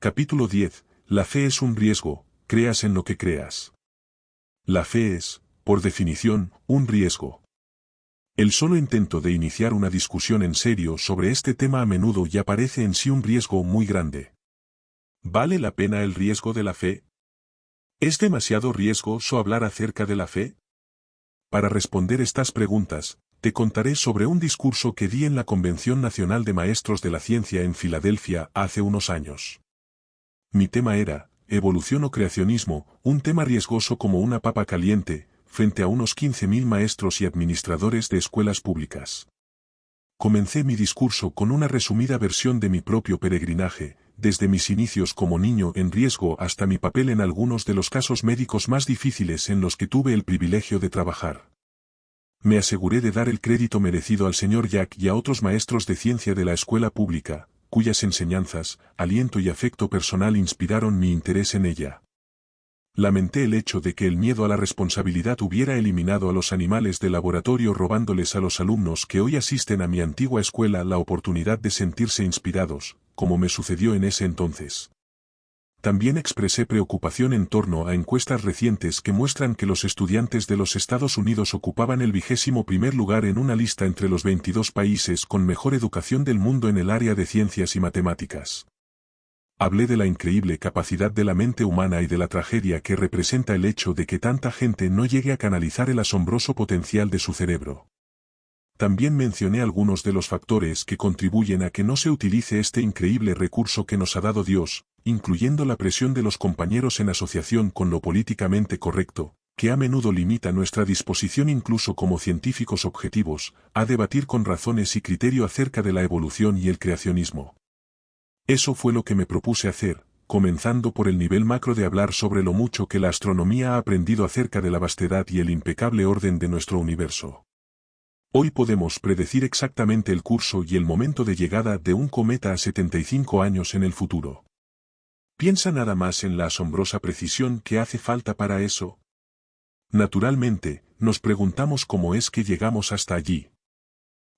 Capítulo 10. La fe es un riesgo, creas en lo que creas. La fe es, por definición, un riesgo. El solo intento de iniciar una discusión en serio sobre este tema a menudo ya parece en sí un riesgo muy grande. ¿Vale la pena el riesgo de la fe? ¿Es demasiado riesgoso hablar acerca de la fe? Para responder estas preguntas, te contaré sobre un discurso que di en la Convención Nacional de Maestros de la Ciencia en Filadelfia hace unos años. Mi tema era, evolución o creacionismo, un tema riesgoso como una papa caliente, frente a unos 15.000 maestros y administradores de escuelas públicas. Comencé mi discurso con una resumida versión de mi propio peregrinaje, desde mis inicios como niño en riesgo hasta mi papel en algunos de los casos médicos más difíciles en los que tuve el privilegio de trabajar. Me aseguré de dar el crédito merecido al señor Jack y a otros maestros de ciencia de la escuela pública, cuyas enseñanzas, aliento y afecto personal inspiraron mi interés en ella. Lamenté el hecho de que el miedo a la responsabilidad hubiera eliminado a los animales de laboratorio robándoles a los alumnos que hoy asisten a mi antigua escuela la oportunidad de sentirse inspirados, como me sucedió en ese entonces. También expresé preocupación en torno a encuestas recientes que muestran que los estudiantes de los Estados Unidos ocupaban el 21º lugar en una lista entre los 22 países con mejor educación del mundo en el área de ciencias y matemáticas. Hablé de la increíble capacidad de la mente humana y de la tragedia que representa el hecho de que tanta gente no llegue a canalizar el asombroso potencial de su cerebro. También mencioné algunos de los factores que contribuyen a que no se utilice este increíble recurso que nos ha dado Dios, incluyendo la presión de los compañeros en asociación con lo políticamente correcto, que a menudo limita nuestra disposición incluso como científicos objetivos, a debatir con razones y criterio acerca de la evolución y el creacionismo. Eso fue lo que me propuse hacer, comenzando por el nivel macro de hablar sobre lo mucho que la astronomía ha aprendido acerca de la vastedad y el impecable orden de nuestro universo. Hoy podemos predecir exactamente el curso y el momento de llegada de un cometa a 75 años en el futuro. Piensa nada más en la asombrosa precisión que hace falta para eso. Naturalmente, nos preguntamos cómo es que llegamos hasta allí.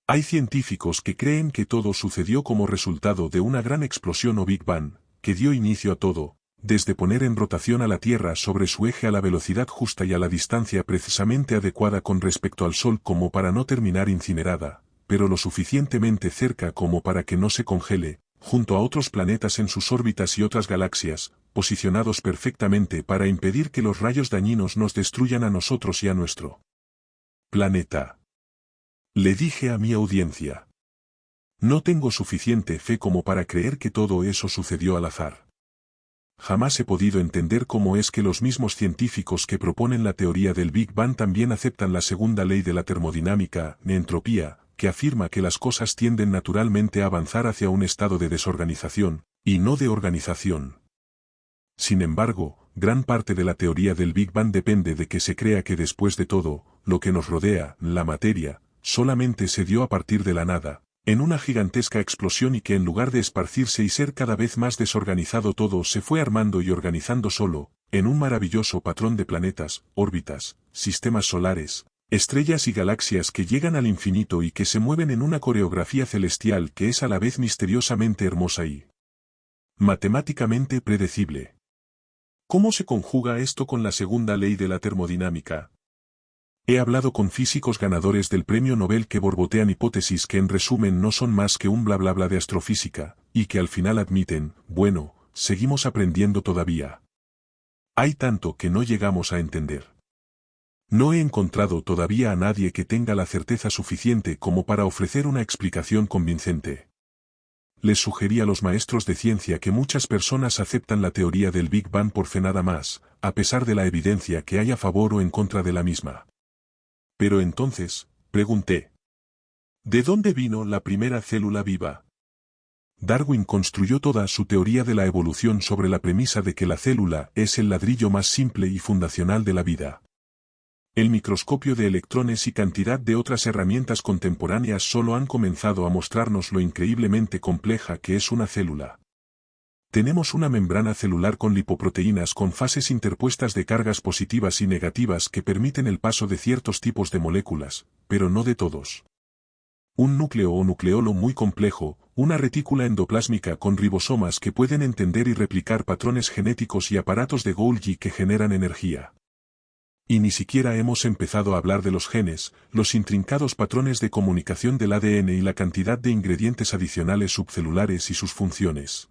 Hay científicos que creen que todo sucedió como resultado de una gran explosión o Big Bang, que dio inicio a todo, desde poner en rotación a la Tierra sobre su eje a la velocidad justa y a la distancia precisamente adecuada con respecto al Sol como para no terminar incinerada, pero lo suficientemente cerca como para que no se congele, junto a otros planetas en sus órbitas y otras galaxias, posicionados perfectamente para impedir que los rayos dañinos nos destruyan a nosotros y a nuestro planeta. Le dije a mi audiencia. No tengo suficiente fe como para creer que todo eso sucedió al azar. Jamás he podido entender cómo es que los mismos científicos que proponen la teoría del Big Bang también aceptan la segunda ley de la termodinámica, entropía, que afirma que las cosas tienden naturalmente a avanzar hacia un estado de desorganización, y no de organización. Sin embargo, gran parte de la teoría del Big Bang depende de que se crea que después de todo, lo que nos rodea, la materia, solamente se dio a partir de la nada, en una gigantesca explosión y que en lugar de esparcirse y ser cada vez más desorganizado todo se fue armando y organizando solo, en un maravilloso patrón de planetas, órbitas, sistemas solares, estrellas y galaxias que llegan al infinito y que se mueven en una coreografía celestial que es a la vez misteriosamente hermosa y matemáticamente predecible. ¿Cómo se conjuga esto con la segunda ley de la termodinámica? He hablado con físicos ganadores del premio Nobel que borbotean hipótesis que en resumen no son más que un bla bla bla de astrofísica, y que al final admiten, bueno, seguimos aprendiendo todavía. Hay tanto que no llegamos a entender. No he encontrado todavía a nadie que tenga la certeza suficiente como para ofrecer una explicación convincente. Les sugerí a los maestros de ciencia que muchas personas aceptan la teoría del Big Bang por fe nada más, a pesar de la evidencia que hay a favor o en contra de la misma. Pero entonces, pregunté. ¿De dónde vino la primera célula viva? Darwin construyó toda su teoría de la evolución sobre la premisa de que la célula es el ladrillo más simple y fundacional de la vida. El microscopio de electrones y cantidad de otras herramientas contemporáneas solo han comenzado a mostrarnos lo increíblemente compleja que es una célula. Tenemos una membrana celular con lipoproteínas con fases interpuestas de cargas positivas y negativas que permiten el paso de ciertos tipos de moléculas, pero no de todos. un núcleo o nucleolo muy complejo, una retícula endoplásmica con ribosomas que pueden entender y replicar patrones genéticos y aparatos de Golgi que generan energía. Y ni siquiera hemos empezado a hablar de los genes, los intrincados patrones de comunicación del ADN y la cantidad de ingredientes adicionales subcelulares y sus funciones.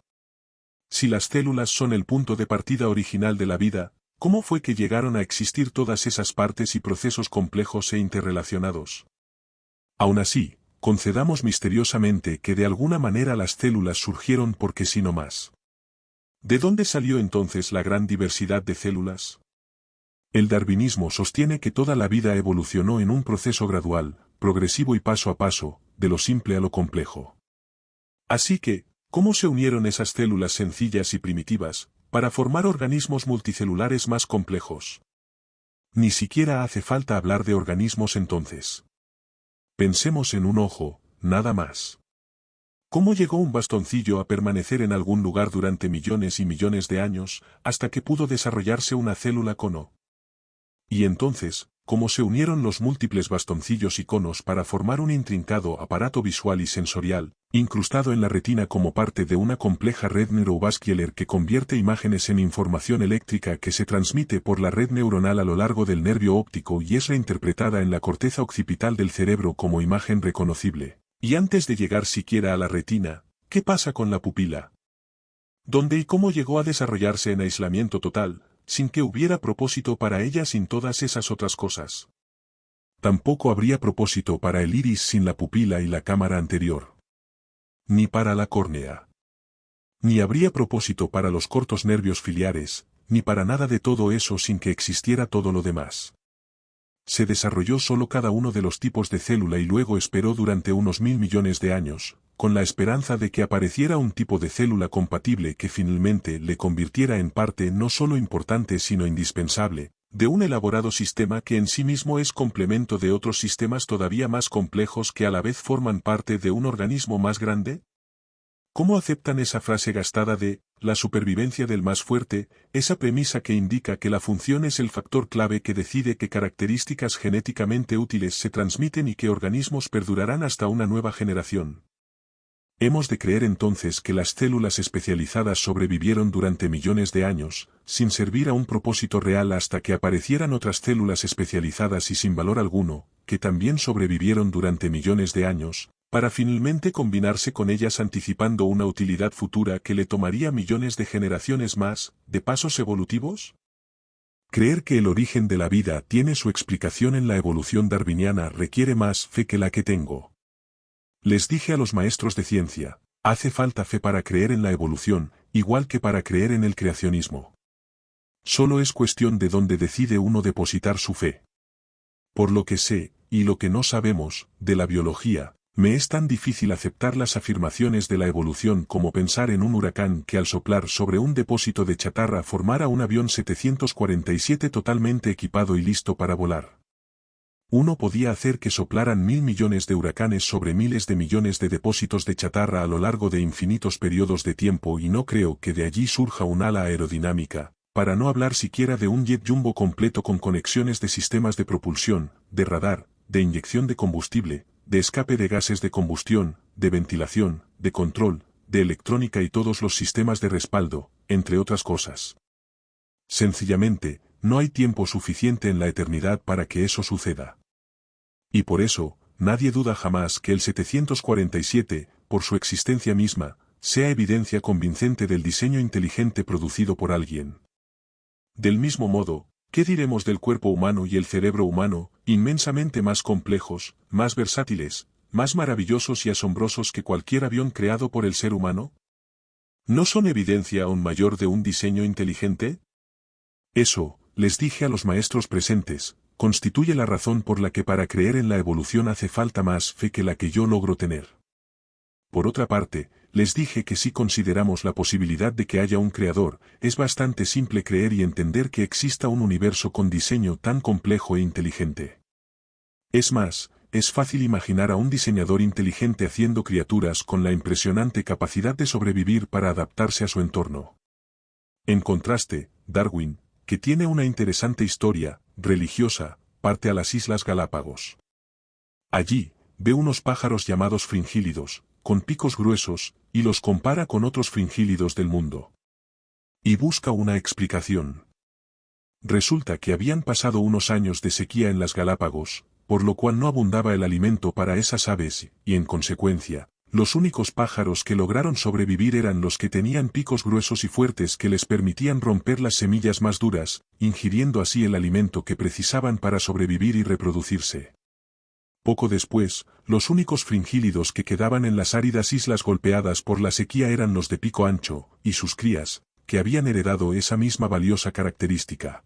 Si las células son el punto de partida original de la vida, ¿cómo fue que llegaron a existir todas esas partes y procesos complejos e interrelacionados? Aún así, concedamos misteriosamente que de alguna manera las células surgieron porque sí no más. ¿De dónde salió entonces la gran diversidad de células? El darwinismo sostiene que toda la vida evolucionó en un proceso gradual, progresivo y paso a paso, de lo simple a lo complejo. Así que, ¿cómo se unieron esas células sencillas y primitivas, para formar organismos multicelulares más complejos? Ni siquiera hace falta hablar de organismos entonces. Pensemos en un ojo, nada más. ¿Cómo llegó un bastoncillo a permanecer en algún lugar durante millones y millones de años, hasta que pudo desarrollarse una célula cono? Y entonces, ¿cómo se unieron los múltiples bastoncillos y conos para formar un intrincado aparato visual y sensorial, incrustado en la retina como parte de una compleja red neurovascular que convierte imágenes en información eléctrica que se transmite por la red neuronal a lo largo del nervio óptico y es reinterpretada en la corteza occipital del cerebro como imagen reconocible? Y antes de llegar siquiera a la retina, ¿qué pasa con la pupila? ¿Dónde y cómo llegó a desarrollarse en aislamiento total, sin que hubiera propósito para ella sin todas esas otras cosas? Tampoco habría propósito para el iris sin la pupila y la cámara anterior. Ni para la córnea. Ni habría propósito para los cortos nervios ciliares, ni para nada de todo eso sin que existiera todo lo demás. Se desarrolló solo cada uno de los tipos de célula y luego esperó durante unos 1000 millones de años, con la esperanza de que apareciera un tipo de célula compatible que finalmente le convirtiera en parte no solo importante sino indispensable, de un elaborado sistema que en sí mismo es complemento de otros sistemas todavía más complejos que a la vez forman parte de un organismo más grande. ¿Cómo aceptan esa frase gastada de la supervivencia del más fuerte, esa premisa que indica que la función es el factor clave que decide qué características genéticamente útiles se transmiten y qué organismos perdurarán hasta una nueva generación? Hemos de creer entonces que las células especializadas sobrevivieron durante millones de años, sin servir a un propósito real hasta que aparecieran otras células especializadas y sin valor alguno, que también sobrevivieron durante millones de años, para finalmente combinarse con ellas anticipando una utilidad futura que le tomaría millones de generaciones más, de pasos evolutivos? Creer que el origen de la vida tiene su explicación en la evolución darwiniana requiere más fe que la que tengo. Les dije a los maestros de ciencia, hace falta fe para creer en la evolución, igual que para creer en el creacionismo. Solo es cuestión de dónde decide uno depositar su fe. Por lo que sé, y lo que no sabemos, de la biología, me es tan difícil aceptar las afirmaciones de la evolución como pensar en un huracán que al soplar sobre un depósito de chatarra formara un avión 747 totalmente equipado y listo para volar. Uno podía hacer que soplaran 1000 millones de huracanes sobre miles de millones de depósitos de chatarra a lo largo de infinitos periodos de tiempo y no creo que de allí surja un ala aerodinámica, para no hablar siquiera de un jet jumbo completo con conexiones de sistemas de propulsión, de radar, de inyección de combustible, de escape de gases de combustión, de ventilación, de control, de electrónica y todos los sistemas de respaldo, entre otras cosas. Sencillamente, no hay tiempo suficiente en la eternidad para que eso suceda. Y por eso, nadie duda jamás que el 747, por su existencia misma, sea evidencia convincente del diseño inteligente producido por alguien. Del mismo modo, ¿qué diremos del cuerpo humano y el cerebro humano, inmensamente más complejos, más versátiles, más maravillosos y asombrosos que cualquier avión creado por el ser humano? ¿No son evidencia aún mayor de un diseño inteligente? Eso, les dije a los maestros presentes, constituye la razón por la que para creer en la evolución hace falta más fe que la que yo logro tener. Por otra parte, les dije que si consideramos la posibilidad de que haya un creador, es bastante simple creer y entender que exista un universo con diseño tan complejo e inteligente. Es más, es fácil imaginar a un diseñador inteligente haciendo criaturas con la impresionante capacidad de sobrevivir para adaptarse a su entorno. En contraste, Darwin, que tiene una interesante historia religiosa, parte a las Islas Galápagos. Allí, ve unos pájaros llamados fringílidos, con picos gruesos, y los compara con otros fringílidos del mundo. Y busca una explicación. Resulta que habían pasado unos años de sequía en las Galápagos, por lo cual no abundaba el alimento para esas aves, y en consecuencia, los únicos pájaros que lograron sobrevivir eran los que tenían picos gruesos y fuertes que les permitían romper las semillas más duras, ingiriendo así el alimento que precisaban para sobrevivir y reproducirse. Poco después, los únicos fringílidos que quedaban en las áridas islas golpeadas por la sequía eran los de pico ancho, y sus crías, que habían heredado esa misma valiosa característica.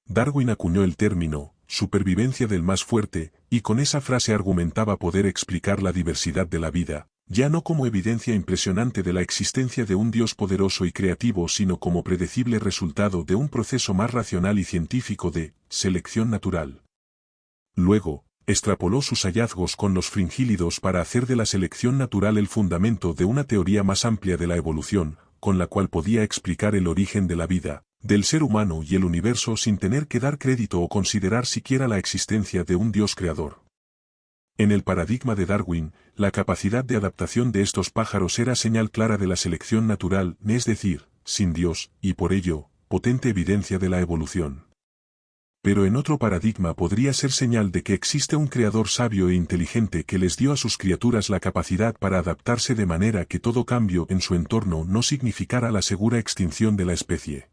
Darwin acuñó el término, supervivencia del más fuerte, y con esa frase argumentaba poder explicar la diversidad de la vida, ya no como evidencia impresionante de la existencia de un Dios poderoso y creativo, sino como predecible resultado de un proceso más racional y científico de selección natural. Luego, extrapoló sus hallazgos con los fringílidos para hacer de la selección natural el fundamento de una teoría más amplia de la evolución, con la cual podía explicar el origen de la vida, del ser humano y el universo sin tener que dar crédito o considerar siquiera la existencia de un Dios creador. En el paradigma de Darwin, la capacidad de adaptación de estos pájaros era señal clara de la selección natural, es decir, sin Dios, y por ello, potente evidencia de la evolución. Pero en otro paradigma podría ser señal de que existe un creador sabio e inteligente que les dio a sus criaturas la capacidad para adaptarse de manera que todo cambio en su entorno no significara la segura extinción de la especie.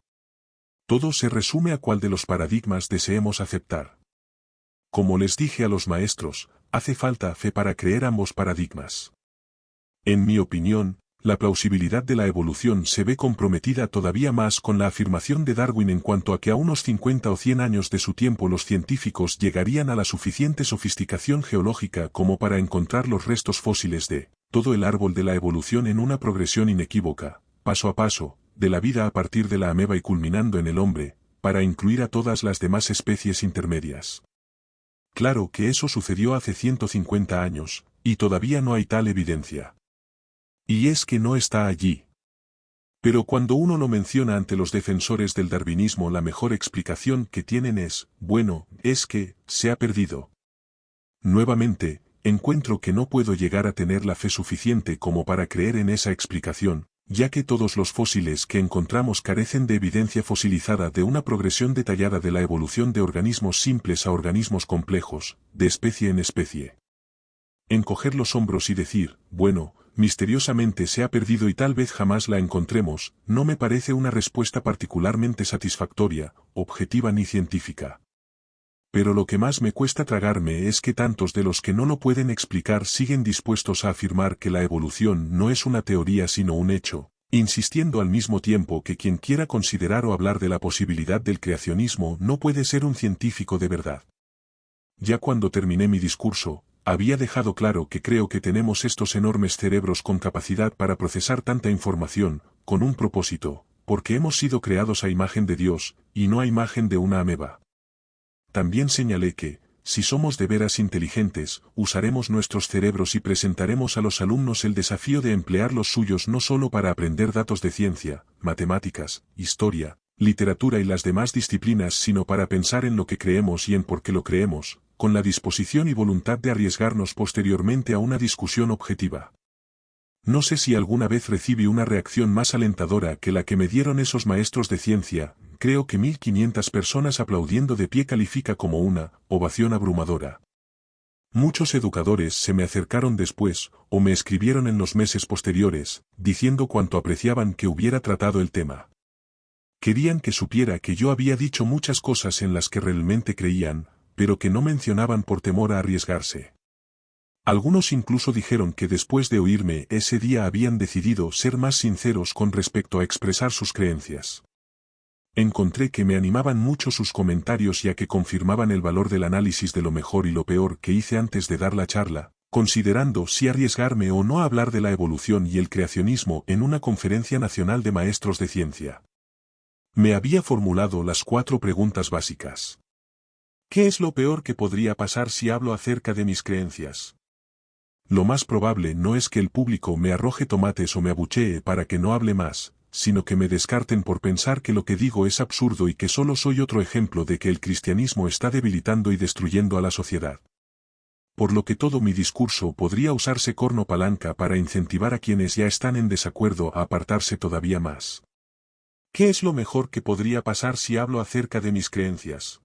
Todo se resume a cuál de los paradigmas deseemos aceptar. Como les dije a los maestros, hace falta fe para creer ambos paradigmas. En mi opinión, la plausibilidad de la evolución se ve comprometida todavía más con la afirmación de Darwin en cuanto a que a unos 50 o 100 años de su tiempo los científicos llegarían a la suficiente sofisticación geológica como para encontrar los restos fósiles de todo el árbol de la evolución en una progresión inequívoca, paso a paso, de la vida a partir de la ameba y culminando en el hombre, para incluir a todas las demás especies intermedias. Claro que eso sucedió hace 150 años, y todavía no hay tal evidencia. Y es que no está allí. Pero cuando uno lo menciona ante los defensores del darwinismo, la mejor explicación que tienen es, bueno, es que, se ha perdido. Nuevamente, encuentro que no puedo llegar a tener la fe suficiente como para creer en esa explicación, ya que todos los fósiles que encontramos carecen de evidencia fosilizada de una progresión detallada de la evolución de organismos simples a organismos complejos, de especie en especie. Encoger los hombros y decir, bueno, misteriosamente se ha perdido y tal vez jamás la encontremos, no me parece una respuesta particularmente satisfactoria, objetiva ni científica. Pero lo que más me cuesta tragarme es que tantos de los que no lo pueden explicar siguen dispuestos a afirmar que la evolución no es una teoría sino un hecho, insistiendo al mismo tiempo que quien quiera considerar o hablar de la posibilidad del creacionismo no puede ser un científico de verdad. Ya cuando terminé mi discurso, había dejado claro que creo que tenemos estos enormes cerebros con capacidad para procesar tanta información, con un propósito, porque hemos sido creados a imagen de Dios, y no a imagen de una ameba. También señalé que, si somos de veras inteligentes, usaremos nuestros cerebros y presentaremos a los alumnos el desafío de emplear los suyos no solo para aprender datos de ciencia, matemáticas, historia, literatura y las demás disciplinas, sino para pensar en lo que creemos y en por qué lo creemos, con la disposición y voluntad de arriesgarnos posteriormente a una discusión objetiva. No sé si alguna vez recibí una reacción más alentadora que la que me dieron esos maestros de ciencia. Creo que 1500 personas aplaudiendo de pie califica como una ovación abrumadora. Muchos educadores se me acercaron después, o me escribieron en los meses posteriores, diciendo cuánto apreciaban que hubiera tratado el tema. Querían que supiera que yo había dicho muchas cosas en las que realmente creían, pero que no mencionaban por temor a arriesgarse. Algunos incluso dijeron que después de oírme ese día habían decidido ser más sinceros con respecto a expresar sus creencias. Encontré que me animaban mucho sus comentarios ya que confirmaban el valor del análisis de lo mejor y lo peor que hice antes de dar la charla, considerando si arriesgarme o no a hablar de la evolución y el creacionismo en una conferencia nacional de maestros de ciencia. Me había formulado las 4 preguntas básicas. ¿Qué es lo peor que podría pasar si hablo acerca de mis creencias? Lo más probable no es que el público me arroje tomates o me abuchee para que no hable más, sino que me descarten por pensar que lo que digo es absurdo y que solo soy otro ejemplo de que el cristianismo está debilitando y destruyendo a la sociedad. por lo que todo mi discurso podría usarse corno palanca para incentivar a quienes ya están en desacuerdo a apartarse todavía más. ¿Qué es lo mejor que podría pasar si hablo acerca de mis creencias?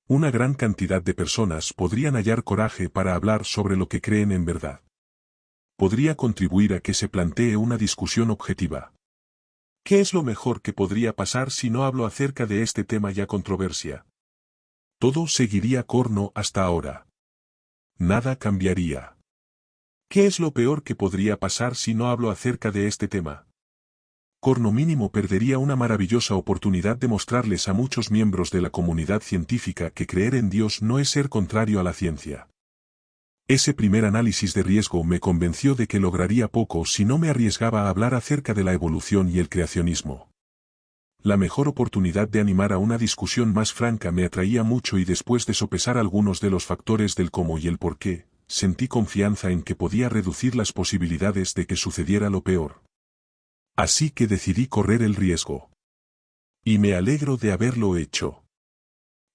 Una gran cantidad de personas podrían hallar coraje para hablar sobre lo que creen en verdad. Podría contribuir a que se plantee una discusión objetiva. ¿Qué es lo mejor que podría pasar si no hablo acerca de este tema ya controversia? Todo seguiría corno hasta ahora. Nada cambiaría. ¿Qué es lo peor que podría pasar si no hablo acerca de este tema? Corno mínimo perdería una maravillosa oportunidad de mostrarles a muchos miembros de la comunidad científica que creer en Dios no es ser contrario a la ciencia. Ese primer análisis de riesgo me convenció de que lograría poco si no me arriesgaba a hablar acerca de la evolución y el creacionismo. La mejor oportunidad de animar a una discusión más franca me atraía mucho y después de sopesar algunos de los factores del cómo y el por qué, sentí confianza en que podía reducir las posibilidades de que sucediera lo peor. Así que decidí correr el riesgo. Y me alegro de haberlo hecho.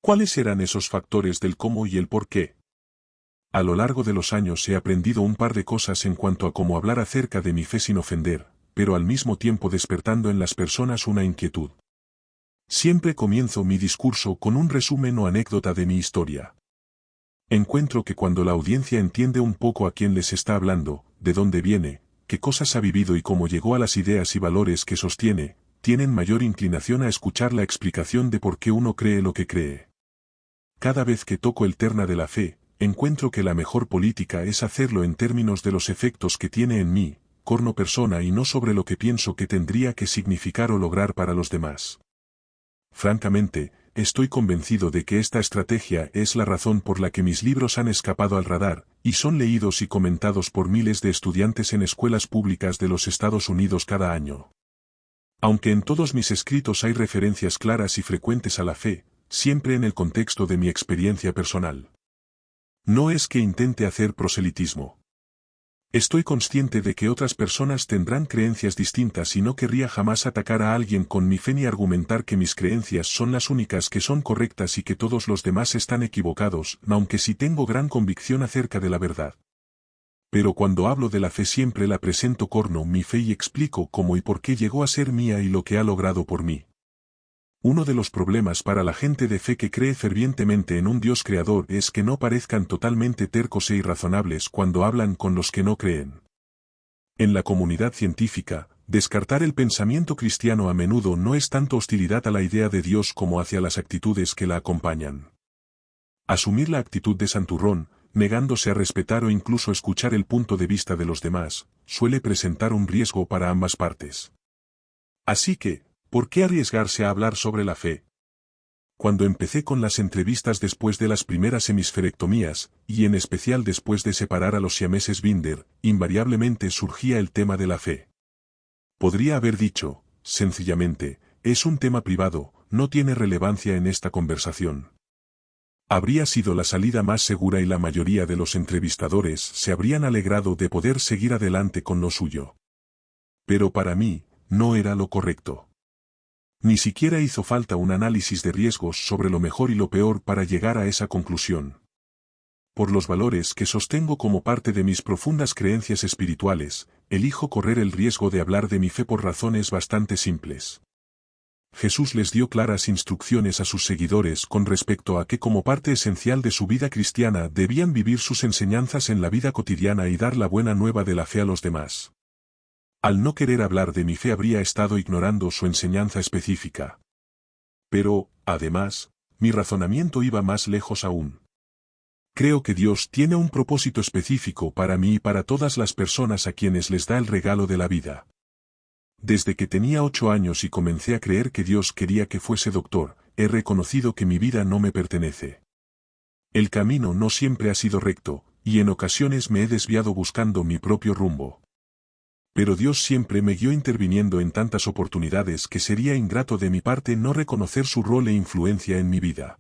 ¿Cuáles eran esos factores del cómo y el por qué? A lo largo de los años he aprendido un par de cosas en cuanto a cómo hablar acerca de mi fe sin ofender, pero al mismo tiempo despertando en las personas una inquietud. Siempre comienzo mi discurso con un resumen o anécdota de mi historia. Encuentro que cuando la audiencia entiende un poco a quién les está hablando, de dónde viene, qué cosas ha vivido y cómo llegó a las ideas y valores que sostiene, tienen mayor inclinación a escuchar la explicación de por qué uno cree lo que cree. Cada vez que toco el terna de la fe, encuentro que la mejor política es hacerlo en términos de los efectos que tiene en mí, corno persona, y no sobre lo que pienso que tendría que significar o lograr para los demás. Francamente, estoy convencido de que esta estrategia es la razón por la que mis libros han escapado al radar, y son leídos y comentados por miles de estudiantes en escuelas públicas de los Estados Unidos cada año. Aunque en todos mis escritos hay referencias claras y frecuentes a la fe, siempre en el contexto de mi experiencia personal. No es que intente hacer proselitismo. Estoy consciente de que otras personas tendrán creencias distintas y no querría jamás atacar a alguien con mi fe ni argumentar que mis creencias son las únicas que son correctas y que todos los demás están equivocados, aunque sí tengo gran convicción acerca de la verdad. Pero cuando hablo de la fe siempre la presento corno mi fe y explico cómo y por qué llegó a ser mía y lo que ha logrado por mí. Uno de los problemas para la gente de fe que cree fervientemente en un Dios creador es que no parezcan totalmente tercos e irrazonables cuando hablan con los que no creen. En la comunidad científica, descartar el pensamiento cristiano a menudo no es tanto hostilidad a la idea de Dios como hacia las actitudes que la acompañan. Asumir la actitud de santurrón, negándose a respetar o incluso escuchar el punto de vista de los demás, suele presentar un riesgo para ambas partes. Así que, ¿por qué arriesgarse a hablar sobre la fe? Cuando empecé con las entrevistas después de las primeras hemisferectomías, y en especial después de separar a los siameses Binder, invariablemente surgía el tema de la fe. Podría haber dicho, sencillamente, es un tema privado, no tiene relevancia en esta conversación. Habría sido la salida más segura y la mayoría de los entrevistadores se habrían alegrado de poder seguir adelante con lo suyo. Pero para mí, no era lo correcto. Ni siquiera hizo falta un análisis de riesgos sobre lo mejor y lo peor para llegar a esa conclusión. Por los valores que sostengo como parte de mis profundas creencias espirituales, elijo correr el riesgo de hablar de mi fe por razones bastante simples. Jesús les dio claras instrucciones a sus seguidores con respecto a que como parte esencial de su vida cristiana debían vivir sus enseñanzas en la vida cotidiana y dar la buena nueva de la fe a los demás. Al no querer hablar de mi fe habría estado ignorando su enseñanza específica. Pero, además, mi razonamiento iba más lejos aún. Creo que Dios tiene un propósito específico para mí y para todas las personas a quienes les da el regalo de la vida. Desde que tenía 8 años y comencé a creer que Dios quería que fuese doctor, he reconocido que mi vida no me pertenece. El camino no siempre ha sido recto, y en ocasiones me he desviado buscando mi propio rumbo. Pero Dios siempre me guió interviniendo en tantas oportunidades que sería ingrato de mi parte no reconocer su rol e influencia en mi vida.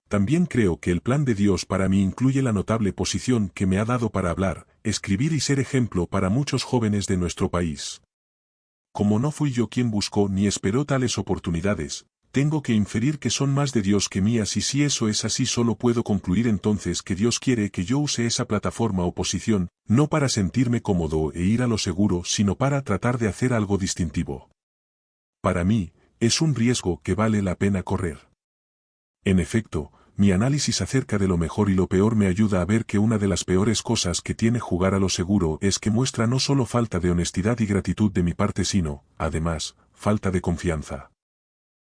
También creo que el plan de Dios para mí incluye la notable posición que me ha dado para hablar, escribir y ser ejemplo para muchos jóvenes de nuestro país. Como no fui yo quien buscó ni esperó tales oportunidades, tengo que inferir que son más de Dios que mías, y si eso es así solo puedo concluir entonces que Dios quiere que yo use esa plataforma o posición, no para sentirme cómodo e ir a lo seguro, sino para tratar de hacer algo distintivo. Para mí, es un riesgo que vale la pena correr. En efecto, mi análisis acerca de lo mejor y lo peor me ayuda a ver que una de las peores cosas que tiene jugar a lo seguro es que muestra no solo falta de honestidad y gratitud de mi parte, sino, además, falta de confianza.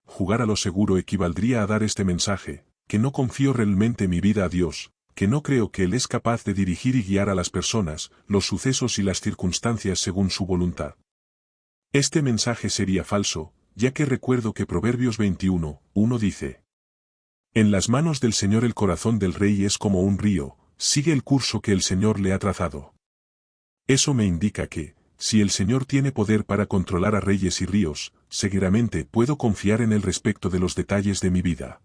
Jugar a lo seguro equivaldría a dar este mensaje, que no confío realmente mi vida a Dios, que no creo que Él es capaz de dirigir y guiar a las personas, los sucesos y las circunstancias según su voluntad. Este mensaje sería falso, ya que recuerdo que Proverbios 21:1 dice: en las manos del Señor el corazón del rey es como un río, sigue el curso que el Señor le ha trazado. Eso me indica que, si el Señor tiene poder para controlar a reyes y ríos, seguramente puedo confiar en Él respecto de los detalles de mi vida.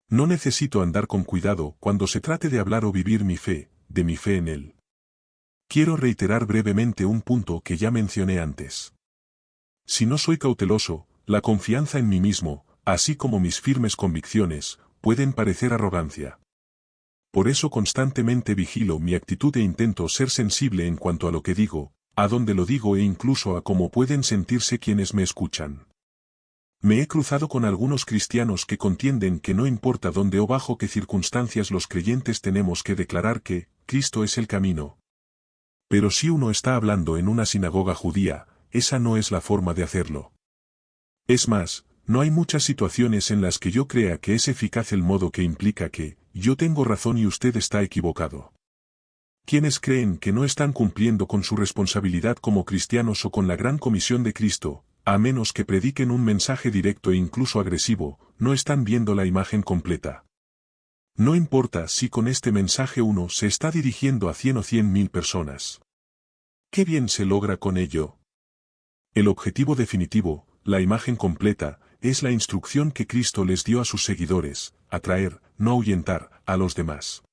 No necesito andar con cuidado cuando se trate de hablar o vivir mi fe, de mi fe en Él. Quiero reiterar brevemente un punto que ya mencioné antes. Si no soy cauteloso, la confianza en mí mismo, así como mis firmes convicciones, pueden parecer arrogancia. Por eso constantemente vigilo mi actitud e intento ser sensible en cuanto a lo que digo, a dónde lo digo e incluso a cómo pueden sentirse quienes me escuchan. Me he cruzado con algunos cristianos que contienden que no importa dónde o bajo qué circunstancias los creyentes tenemos que declarar que Cristo es el camino. Pero si uno está hablando en una sinagoga judía, esa no es la forma de hacerlo. Es más, no hay muchas situaciones en las que yo crea que es eficaz el modo que implica que, yo tengo razón y usted está equivocado. Quienes creen que no están cumpliendo con su responsabilidad como cristianos o con la gran comisión de Cristo, a menos que prediquen un mensaje directo e incluso agresivo, no están viendo la imagen completa. No importa si con este mensaje uno se está dirigiendo a 100 o 100.000 personas. ¿Qué bien se logra con ello? El objetivo definitivo, la imagen completa, es la instrucción que Cristo les dio a sus seguidores: atraer, no ahuyentar, a los demás.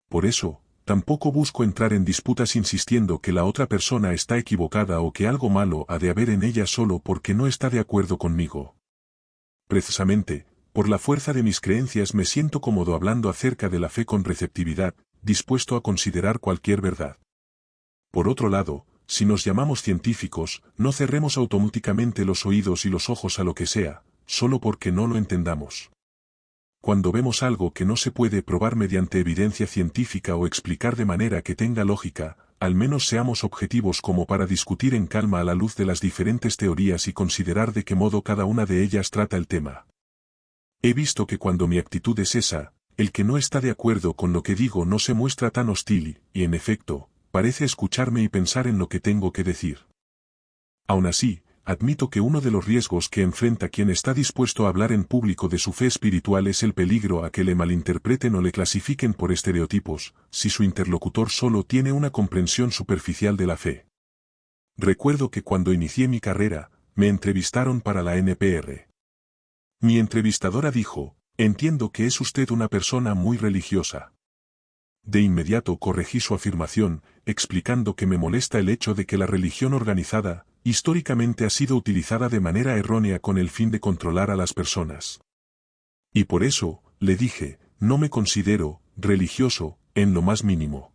Por eso, tampoco busco entrar en disputas insistiendo que la otra persona está equivocada o que algo malo ha de haber en ella solo porque no está de acuerdo conmigo. Precisamente, por la fuerza de mis creencias me siento cómodo hablando acerca de la fe con receptividad, dispuesto a considerar cualquier verdad. Por otro lado, si nos llamamos científicos, no cerremos automáticamente los oídos y los ojos a lo que sea, solo porque no lo entendamos. Cuando vemos algo que no se puede probar mediante evidencia científica o explicar de manera que tenga lógica, al menos seamos objetivos como para discutir en calma a la luz de las diferentes teorías y considerar de qué modo cada una de ellas trata el tema. He visto que cuando mi actitud es esa, el que no está de acuerdo con lo que digo no se muestra tan hostil y, en efecto, parece escucharme y pensar en lo que tengo que decir. Aún así, admito que uno de los riesgos que enfrenta quien está dispuesto a hablar en público de su fe espiritual es el peligro a que le malinterpreten o le clasifiquen por estereotipos, si su interlocutor solo tiene una comprensión superficial de la fe. Recuerdo que cuando inicié mi carrera, me entrevistaron para la NPR. Mi entrevistadora dijo: entiendo que es usted una persona muy religiosa. De inmediato corregí su afirmación, explicando que me molesta el hecho de que la religión organizada, históricamente ha sido utilizada de manera errónea con el fin de controlar a las personas. Y por eso, le dije, no me considero religioso, en lo más mínimo.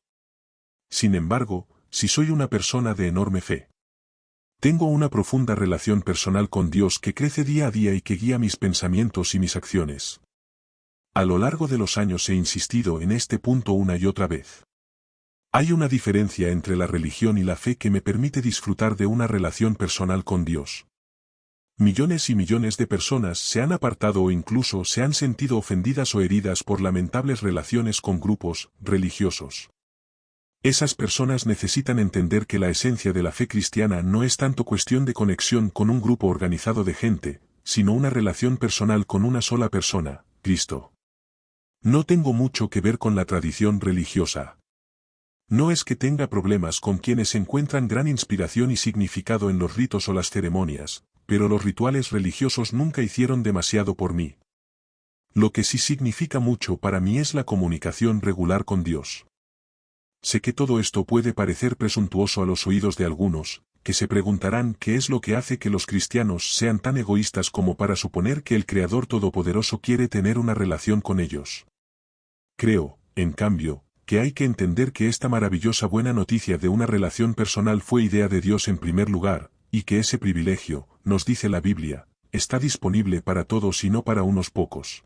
Sin embargo, sí soy una persona de enorme fe. Tengo una profunda relación personal con Dios que crece día a día y que guía mis pensamientos y mis acciones. A lo largo de los años he insistido en este punto una y otra vez. Hay una diferencia entre la religión y la fe que me permite disfrutar de una relación personal con Dios. Millones y millones de personas se han apartado o incluso se han sentido ofendidas o heridas por lamentables relaciones con grupos religiosos. Esas personas necesitan entender que la esencia de la fe cristiana no es tanto cuestión de conexión con un grupo organizado de gente, sino una relación personal con una sola persona, Cristo. No tengo mucho que ver con la tradición religiosa. No es que tenga problemas con quienes encuentran gran inspiración y significado en los ritos o las ceremonias, pero los rituales religiosos nunca hicieron demasiado por mí. Lo que sí significa mucho para mí es la comunicación regular con Dios. Sé que todo esto puede parecer presuntuoso a los oídos de algunos, que se preguntarán qué es lo que hace que los cristianos sean tan egoístas como para suponer que el Creador Todopoderoso quiere tener una relación con ellos. Creo, en cambio, que hay que entender que esta maravillosa buena noticia de una relación personal fue idea de Dios en primer lugar, y que ese privilegio, nos dice la Biblia, está disponible para todos y no para unos pocos.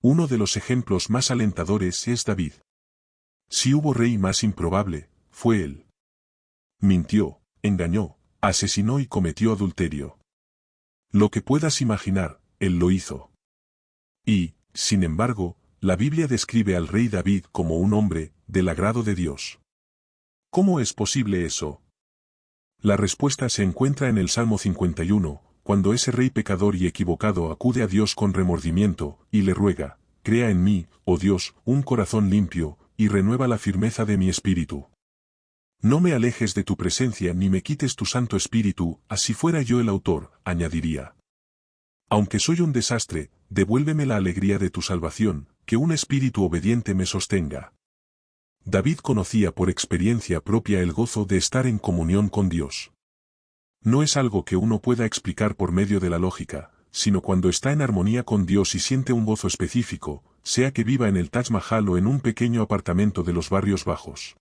Uno de los ejemplos más alentadores es David. Si hubo rey más improbable, fue él. Mintió, engañó, asesinó y cometió adulterio. Lo que puedas imaginar, él lo hizo. Y, sin embargo, la Biblia describe al rey David como un hombre, del agrado de Dios. ¿Cómo es posible eso? La respuesta se encuentra en el Salmo 51, cuando ese rey pecador y equivocado acude a Dios con remordimiento, y le ruega, crea en mí, oh Dios, un corazón limpio, y renueva la firmeza de mi espíritu. No me alejes de tu presencia ni me quites tu Santo Espíritu, así fuera yo el autor, añadiría. Aunque soy un desastre, devuélveme la alegría de tu salvación, que un espíritu obediente me sostenga. David conocía por experiencia propia el gozo de estar en comunión con Dios. No es algo que uno pueda explicar por medio de la lógica, sino cuando está en armonía con Dios y siente un gozo específico, sea que viva en el Taj Mahal o en un pequeño apartamento de los barrios bajos.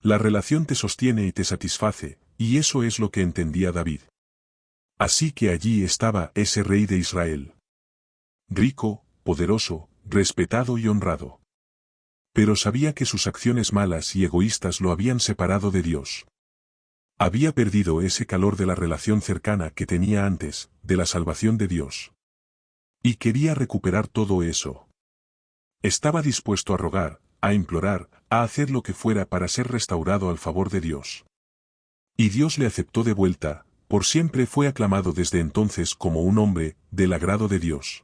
La relación te sostiene y te satisface, y eso es lo que entendía David. Así que allí estaba ese rey de Israel. Rico, poderoso, respetado y honrado. Pero sabía que sus acciones malas y egoístas lo habían separado de Dios. Había perdido ese calor de la relación cercana que tenía antes, de la salvación de Dios. Y quería recuperar todo eso. Estaba dispuesto a rogar, a implorar, a hacer lo que fuera para ser restaurado al favor de Dios. Y Dios le aceptó de vuelta, por siempre fue aclamado desde entonces como un hombre, del agrado de Dios.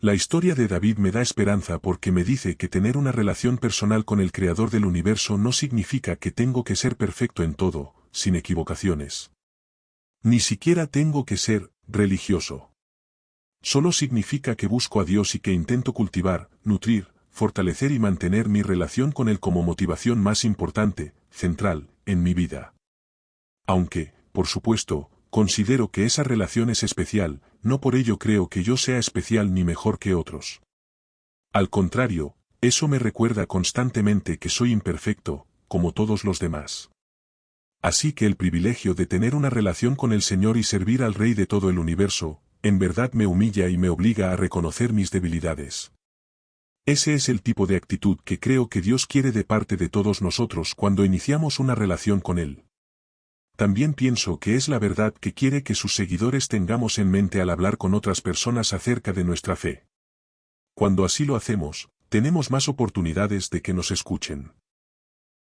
La historia de David me da esperanza porque me dice que tener una relación personal con el Creador del universo no significa que tengo que ser perfecto en todo, sin equivocaciones. Ni siquiera tengo que ser religioso. Solo significa que busco a Dios y que intento cultivar, nutrir, fortalecer y mantener mi relación con Él como motivación más importante, central, en mi vida. Aunque, por supuesto, considero que esa relación es especial, no por ello creo que yo sea especial ni mejor que otros. Al contrario, eso me recuerda constantemente que soy imperfecto, como todos los demás. Así que el privilegio de tener una relación con el Señor y servir al Rey de todo el universo, en verdad me humilla y me obliga a reconocer mis debilidades. Ese es el tipo de actitud que creo que Dios quiere de parte de todos nosotros cuando iniciamos una relación con Él. También pienso que es la verdad que quiere que sus seguidores tengamos en mente al hablar con otras personas acerca de nuestra fe. Cuando así lo hacemos, tenemos más oportunidades de que nos escuchen.